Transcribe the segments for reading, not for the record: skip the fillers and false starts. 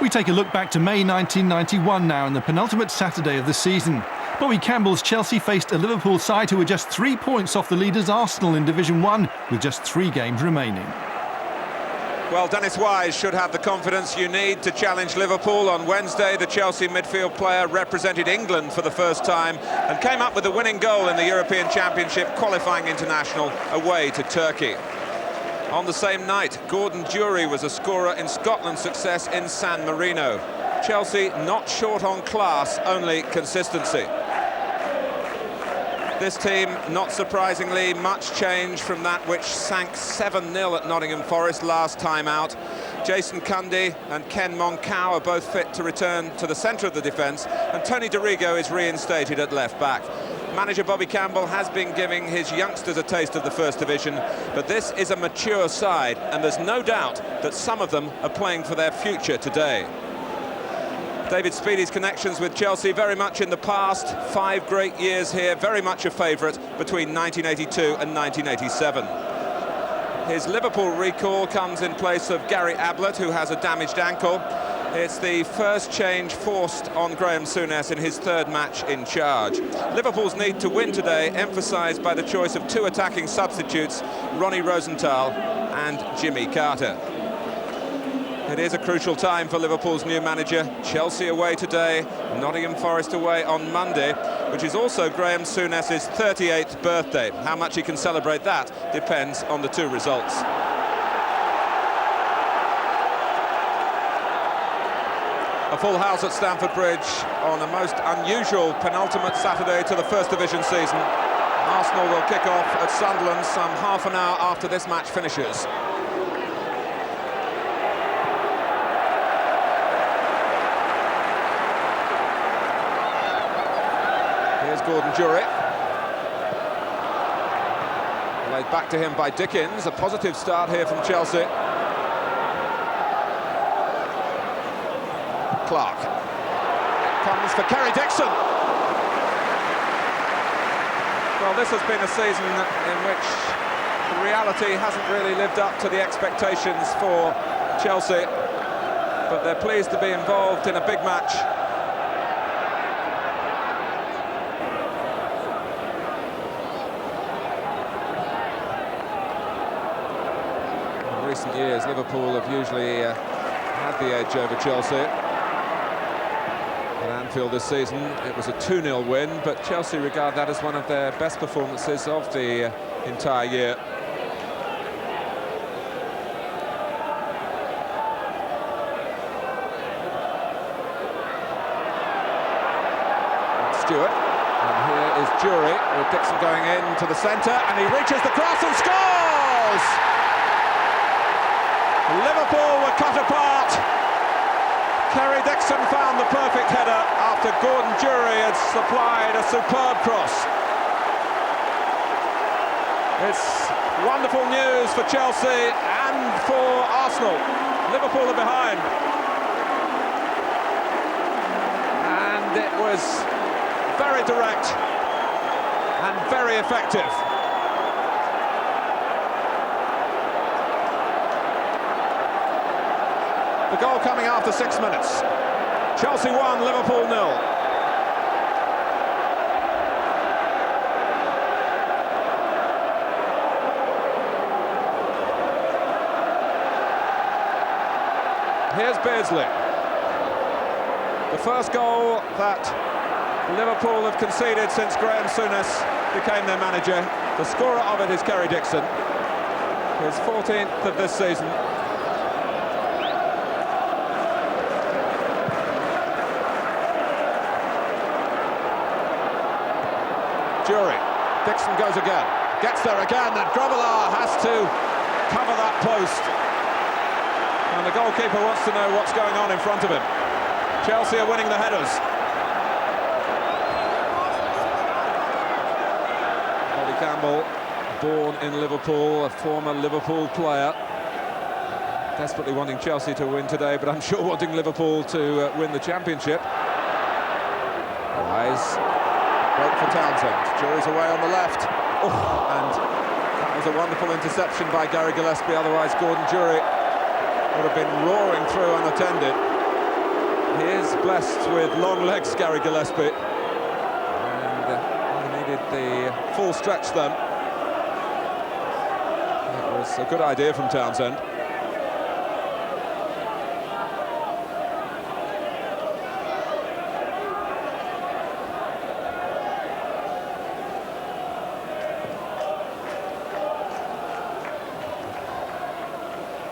We take a look back to May 1991 now, and the penultimate Saturday of the season. Bobby Campbell's Chelsea faced a Liverpool side who were just 3 points off the leaders Arsenal in Division 1, with just 3 games remaining. Well, Dennis Wise should have the confidence you need to challenge Liverpool. On Wednesday, the Chelsea midfield player represented England for the first time and came up with a winning goal in the European Championship qualifying international away to Turkey. On the same night, Gordon Durie was a scorer in Scotland's success in San Marino. Chelsea not short on class, only consistency. This team, not surprisingly, much change from that which sank 7-0 at Nottingham Forest last time out. Jason Cundy and Ken Moncau are both fit to return to the centre of the defence, and Tony Dorigo is reinstated at left-back. Manager Bobby Campbell has been giving his youngsters a taste of the First Division, but this is a mature side, and there's no doubt that some of them are playing for their future today. David Speedie's connections with Chelsea very much in the past. 5 great years here, very much a favourite between 1982 and 1987. His Liverpool recall comes in place of Gary Ablett, who has a damaged ankle. It's the first change forced on Graham Souness in his 3rd match in charge. Liverpool's need to win today, emphasised by the choice of 2 attacking substitutes, Ronnie Rosenthal and Jimmy Carter. It is a crucial time for Liverpool's new manager. Chelsea away today, Nottingham Forest away on Monday, which is also Graham Souness's 38th birthday. How much he can celebrate that depends on the 2 results. A full house at Stamford Bridge on a most unusual penultimate Saturday to the First Division season. Arsenal will kick off at Sunderland some half an hour after this match finishes. Here's Gordon Durie. Laid back to him by Dickens. A positive start here from Chelsea. Clark. It comes for Kerry Dixon. Well, this has been a season in which the reality hasn't really lived up to the expectations for Chelsea, but they're pleased to be involved in a big match. In recent years, Liverpool have usually had the edge over Chelsea. At Anfield this season, it was a 2-0 win, but Chelsea regard that as one of their best performances of the entire year. Stewart, and here is Durie with Dixon going into the centre, and he reaches the cross and scores! Liverpool were cut apart. Kerry Dixon found the perfect header after Gordon Durie had supplied a superb cross. It's wonderful news for Chelsea and for Arsenal. Liverpool are behind. And it was very direct and very effective. The goal coming after 6 minutes. Chelsea 1, Liverpool 0. Here's Beardsley. The first goal that Liverpool have conceded since Graham Souness became their manager. The scorer of it is Kerry Dixon, his 14th of this season. Durie, Dixon goes again, gets there again, and Grobbelaar has to cover that post. And the goalkeeper wants to know what's going on in front of him. Chelsea are winning the headers. Bobby Campbell, born in Liverpool, a former Liverpool player. Desperately wanting Chelsea to win today, but I'm sure wanting Liverpool to win the championship. Wise. Great for Townsend. Durie's away on the left. Oh, and that was a wonderful interception by Gary Gillespie. Otherwise, Gordon Durie would have been roaring through unattended. He is blessed with long legs, Gary Gillespie, and he needed the full stretch then. It was a good idea from Townsend.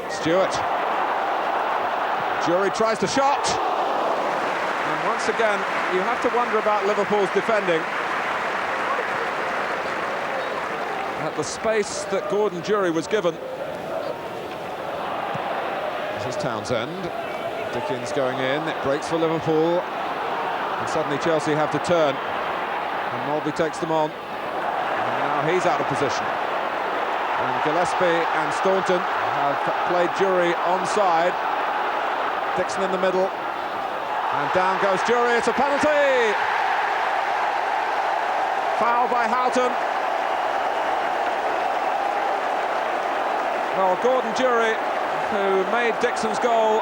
Stewart. Jury tries to shot. And once again, you have to wonder about Liverpool's defending. At the space that Gordon Jury was given. This is Townsend. Dickens going in, it breaks for Liverpool. And suddenly Chelsea have to turn. And Mulby takes them on. And now he's out of position. And Gillespie and Staunton have played Jury onside. Dixon in the middle. And down goes Jury, it's a penalty! Foul by Houghton. Well, Gordon Jury, who made Dixon's goal,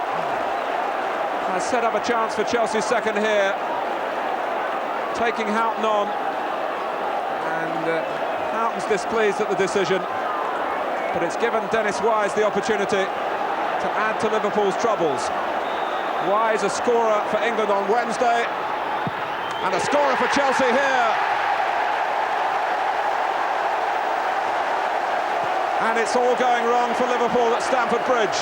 has set up a chance for Chelsea's second here. Taking Houghton on. And Houghton's displeased at the decision. But it's given Dennis Wise the opportunity to add to Liverpool's troubles. Wise a scorer for England on Wednesday, and a scorer for Chelsea here. And it's all going wrong for Liverpool at Stamford Bridge.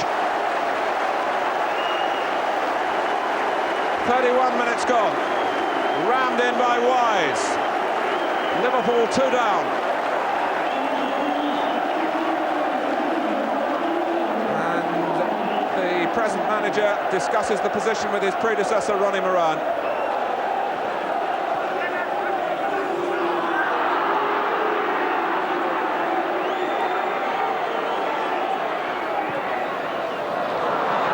31 minutes gone. Rammed in by Wise. Liverpool 2 down. The present manager discusses the position with his predecessor, Ronnie Moran.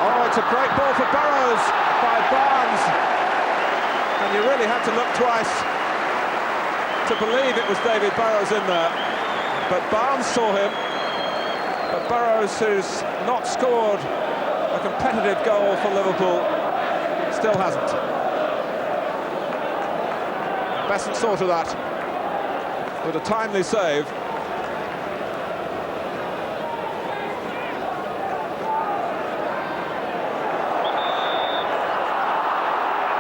Oh, it's a great ball for Burrows by Barnes. And you really had to look twice to believe it was David Burrows in there. But Barnes saw him. But Burrows, who's not scored a competitive goal for Liverpool, still hasn't. Besant saw to that with a timely save.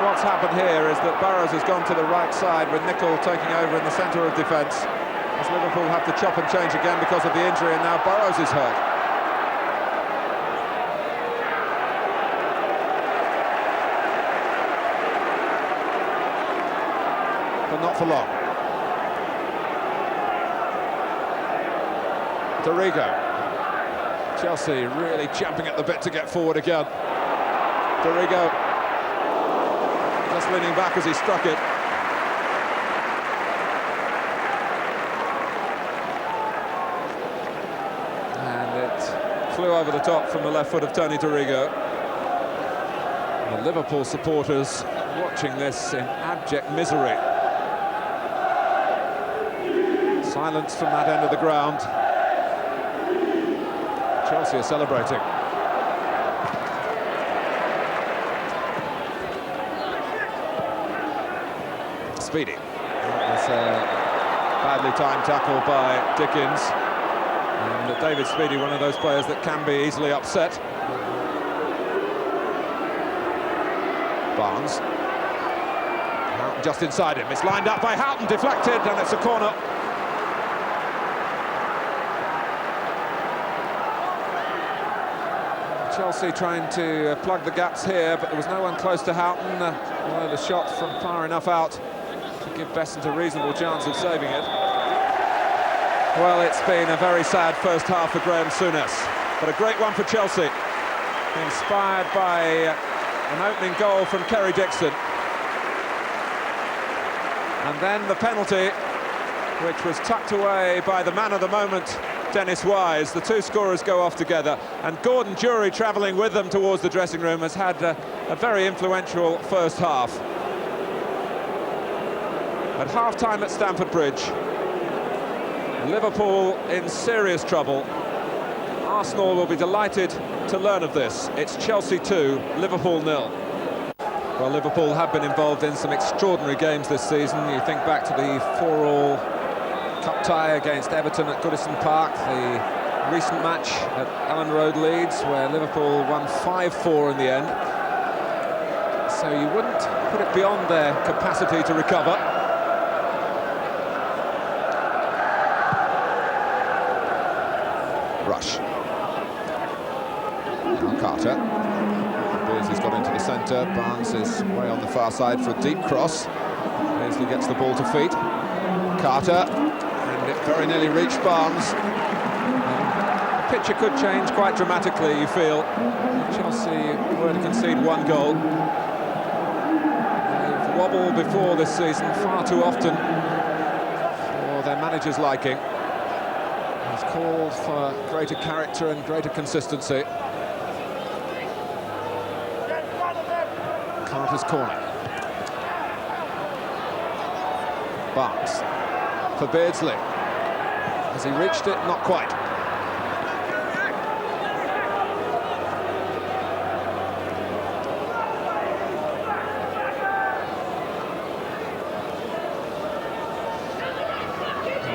What's happened here is that Burrows has gone to the right side with Nicol taking over in the centre of defence, as Liverpool have to chop and change again because of the injury, and now Burrows is hurt. But not for long. Dorigo. Chelsea really champing at the bit to get forward again. Dorigo just leaning back as he struck it. And it flew over the top from the left foot of Tony Dorigo. The Liverpool supporters watching this in abject misery. Silence from that end of the ground. Chelsea are celebrating. Speedy. That was a badly timed tackle by Dickens. And David Speedy, one of those players that can be easily upset. Barnes. Houghton just inside him. It's lined up by Houghton, deflected, and it's a corner. Chelsea trying to plug the gaps here, but there was no one close to Houghton, although the shot from far enough out to give Besant a reasonable chance of saving it. Well, it's been a very sad first half for Graham Souness, but a great one for Chelsea, inspired by an opening goal from Kerry Dixon. And then the penalty, which was tucked away by the man of the moment, Dennis Wise. The two scorers go off together, and Gordon Jury, travelling with them towards the dressing room, has had a very influential first half. At half-time at Stamford Bridge, Liverpool in serious trouble. Arsenal will be delighted to learn of this. It's Chelsea 2, Liverpool 0. Well, Liverpool have been involved in some extraordinary games this season. You think back to the 4-4 cup tie against Everton at Goodison Park, the recent match at Ellen Road, Leeds, where Liverpool won 5-4 in the end. So you wouldn't put it beyond their capacity to recover. Rush. Now Carter. Beardsley's got into the centre. Barnes is way on the far side for a deep cross. Beardsley gets the ball to feet. Carter, and it very nearly reached Barnes. The picture could change quite dramatically, you feel. Chelsea were to concede one goal. They've wobbled before this season far too often for their manager's liking. He's called for greater character and greater consistency. Carter's corner. Barnes for Beardsley. Has he reached it? Not quite.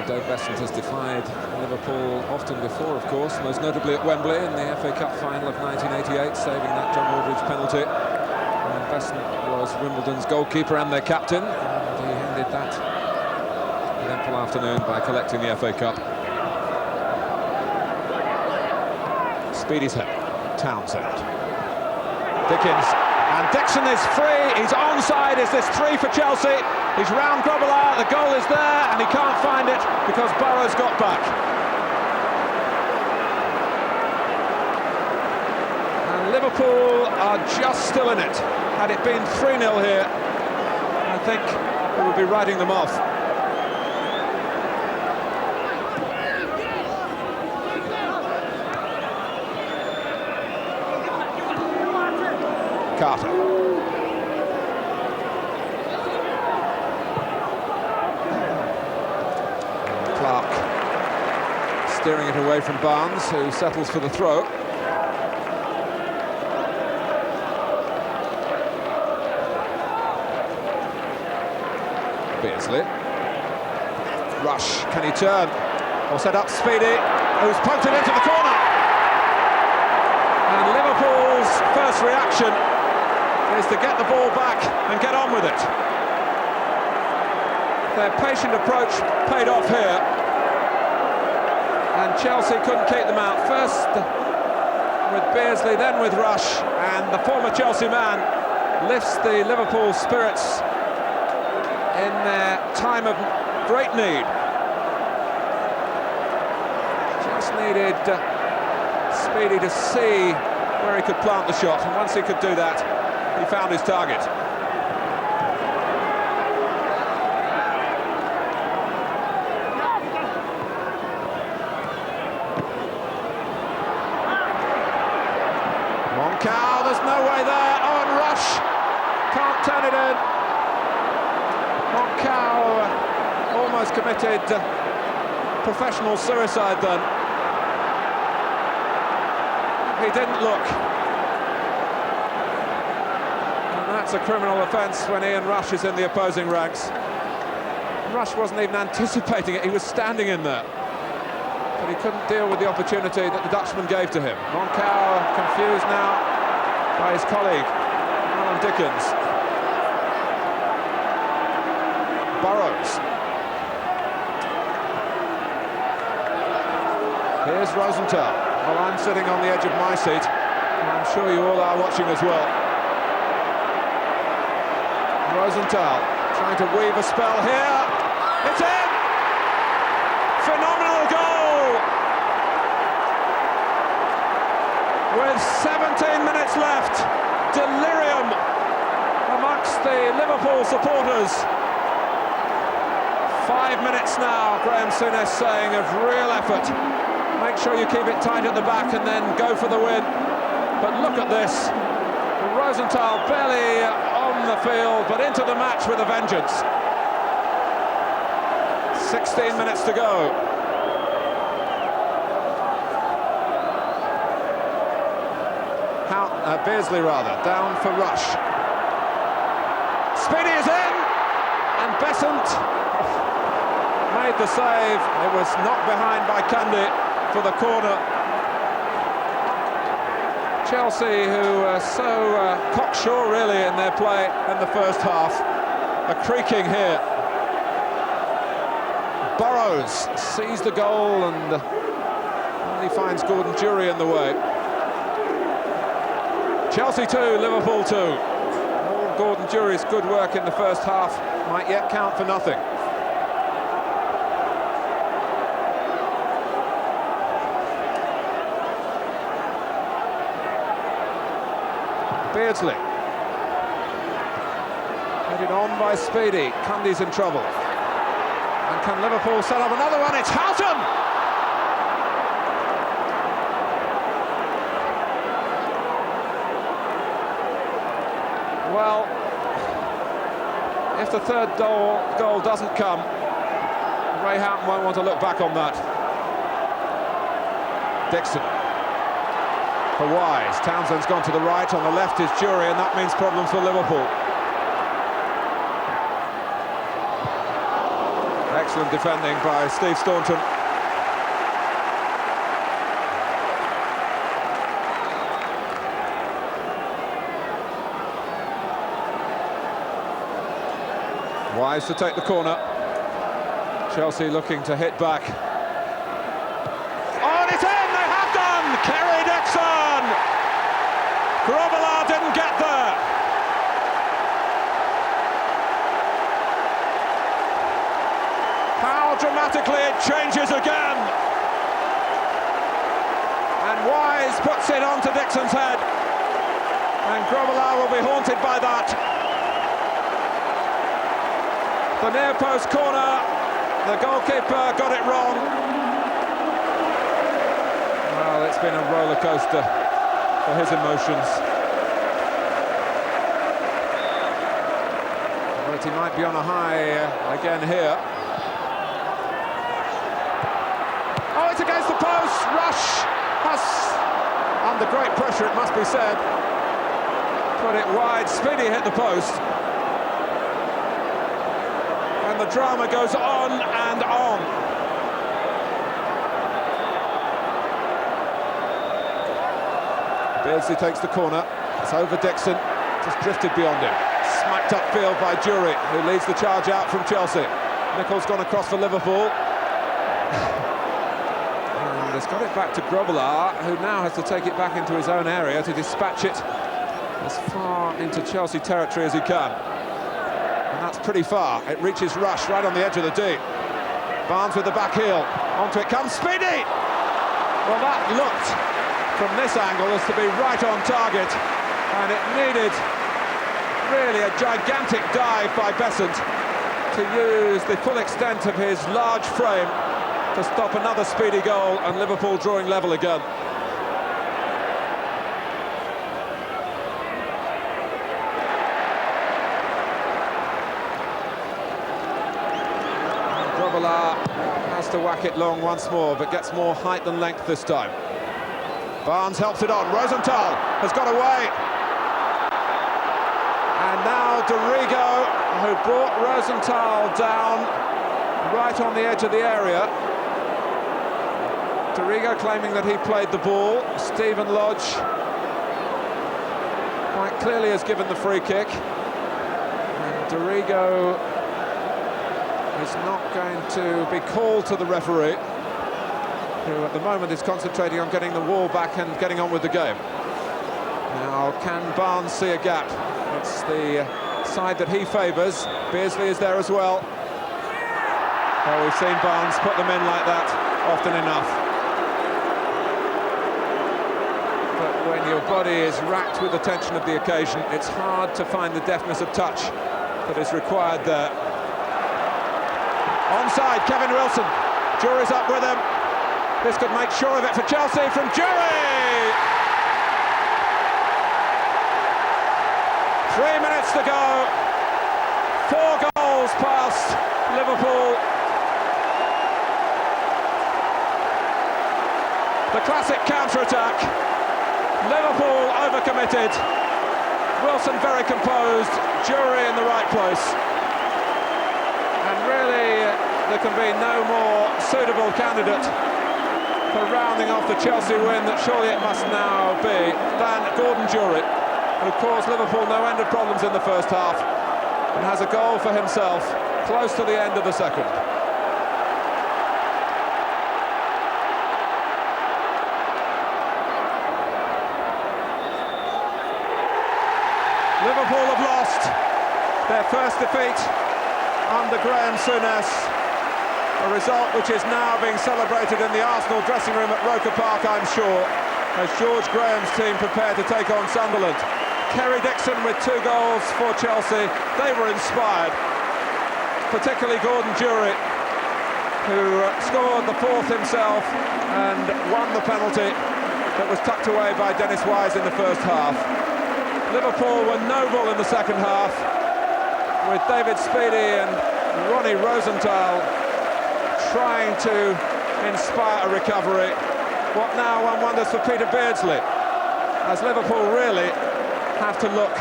Dave Besant has defied Liverpool often before, of course, most notably at Wembley in the FA Cup final of 1988, saving that John Aldridge penalty. And Besant was Wimbledon's goalkeeper and their captain, and he ended that eventful afternoon by collecting the FA Cup. Speedy's head. Townsend. Dickens. And Dixon is free. He's onside. Is this 3 for Chelsea? He's round Grobbelaar. The goal is there, and he can't find it because Burrows got back. And Liverpool are just still in it. Had it been 3-0 here, I think we would be writing them off. Carter. Clark steering it away from Barnes, who settles for the throw. Beardsley. Rush, can he turn? Or set up Speedy, who's poked it into the corner. And Liverpool's first reaction is to get the ball back and get on with it. Their patient approach paid off here, and Chelsea couldn't keep them out. First with Beardsley, then with Rush, and the former Chelsea man lifts the Liverpool spirits in their time of great need. Just needed Speedy to see where he could plant the shot, and once he could do that, he found his target. Moncau, there's no way there. Oh, and Rush can't turn it in. Moncau almost committed professional suicide then. He didn't look. That's a criminal offence when Ian Rush is in the opposing ranks. Rush wasn't even anticipating it, he was standing in there. But he couldn't deal with the opportunity that the Dutchman gave to him. Moncau confused now by his colleague, Alan Dickens. Burrows. Here's Rosenthal. Well, I'm sitting on the edge of my seat, and I'm sure you all are watching as well. Rosenthal trying to weave a spell here. It's in! Phenomenal goal! With 17 minutes left, delirium amongst the Liverpool supporters. 5 minutes now, Graham Souness saying, of real effort. Make sure you keep it tight at the back and then go for the win. But look at this. Rosenthal barely on the field, but into the match with a vengeance. 16 minutes to go. Beardsley rather, down for Rush. Speedy is in, and Besant made the save. It was knocked behind by Cundy for the corner. Chelsea, who are so cocksure really in their play in the first half, are creaking here. Burrows sees the goal and only finds Gordon Jury in the way. Chelsea 2, Liverpool 2. All Gordon Jury's good work in the first half might yet count for nothing. Beardsley. Headed on by Speedy. Cundy's in trouble. And can Liverpool set up another one? It's Houghton! Well, if the third goal doesn't come, Ray Houghton won't want to look back on that. Dixon. For Wise. Townsend's gone to the right, on the left is Jury, and that means problems for Liverpool. Excellent defending by Steve Staunton. Wise to take the corner. Chelsea looking to hit back. Oh, and it's in! They have done! Kerry Dixon! Grobbelaar didn't get there. How dramatically it changes again. And Wise puts it onto Dixon's head. And Grobbelaar will be haunted by that. The near post corner, the goalkeeper got it wrong. Well, it's been a roller coaster for his emotions. But he might be on a high again here. Oh, it's against the post. Rush has, under great pressure it must be said, put it wide. Speedy hit the post. And the drama goes on and on. Beardsley takes the corner. It's over Dixon. Just drifted beyond him. Smacked upfield by Jury, who leads the charge out from Chelsea. Nicholl's gone across for Liverpool. And he's got it back to Grobbelaar, who now has to take it back into his own area to dispatch it as far into Chelsea territory as he can. And that's pretty far. It reaches Rush right on the edge of the D. Barnes with the back heel. Onto it comes Speedy! Well, that looked from this angle as to be right on target. And it needed really a gigantic dive by Besant to use the full extent of his large frame to stop another Speedy goal, and Liverpool drawing level again. Grobbelaar has to whack it long once more, but gets more height than length this time. Barnes helps it on. Rosenthal has got away. And now Dorigo, who brought Rosenthal down right on the edge of the area. Dorigo claiming that he played the ball. Stephen Lodge quite clearly has given the free kick. And Dorigo is not going to be called to the referee, who at the moment is concentrating on getting the wall back and getting on with the game. Now, can Barnes see a gap? It's the side that he favours. Beardsley is there as well. Well, we've seen Barnes put them in like that often enough. But when your body is racked with the tension of the occasion, it's hard to find the deftness of touch that is required there. Onside, Kevin Wilson. Jury's up with him. This could make sure of it for Chelsea from Jury! 3 minutes to go. 4 goals past Liverpool. The classic counter-attack. Liverpool overcommitted. Wilson very composed, Jury in the right place. And really, there can be no more suitable candidate for rounding off the Chelsea win that surely it must now be than Gordon Jury, who caused Liverpool no end of problems in the first half and has a goal for himself close to the end of the second. Liverpool have lost their first defeat under Graham Souness, a result which is now being celebrated in the Arsenal dressing room at Roker Park, I'm sure, as George Graham's team prepare to take on Sunderland. Kerry Dixon with 2 goals for Chelsea. They were inspired, particularly Gordon Jury, who scored the 4th himself and won the penalty that was tucked away by Dennis Wise in the first half. Liverpool were noble in the second half, with David Speedie and Ronnie Rosenthal trying to inspire a recovery. What now, one wonders, for Peter Beardsley, as Liverpool really have to look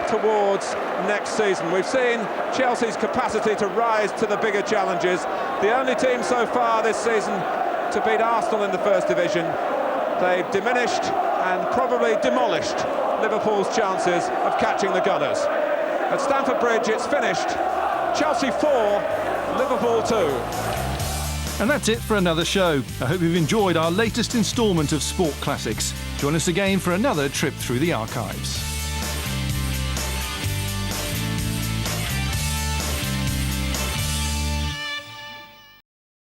towards next season. We've seen Chelsea's capacity to rise to the bigger challenges. The only team so far this season to beat Arsenal in the First Division. They've diminished and probably demolished Liverpool's chances of catching the Gunners. At Stamford Bridge, it's finished. Chelsea 4, Liverpool 2. And that's it for another show. I hope you've enjoyed our latest instalment of Sport Classics. Join us again for another trip through the archives.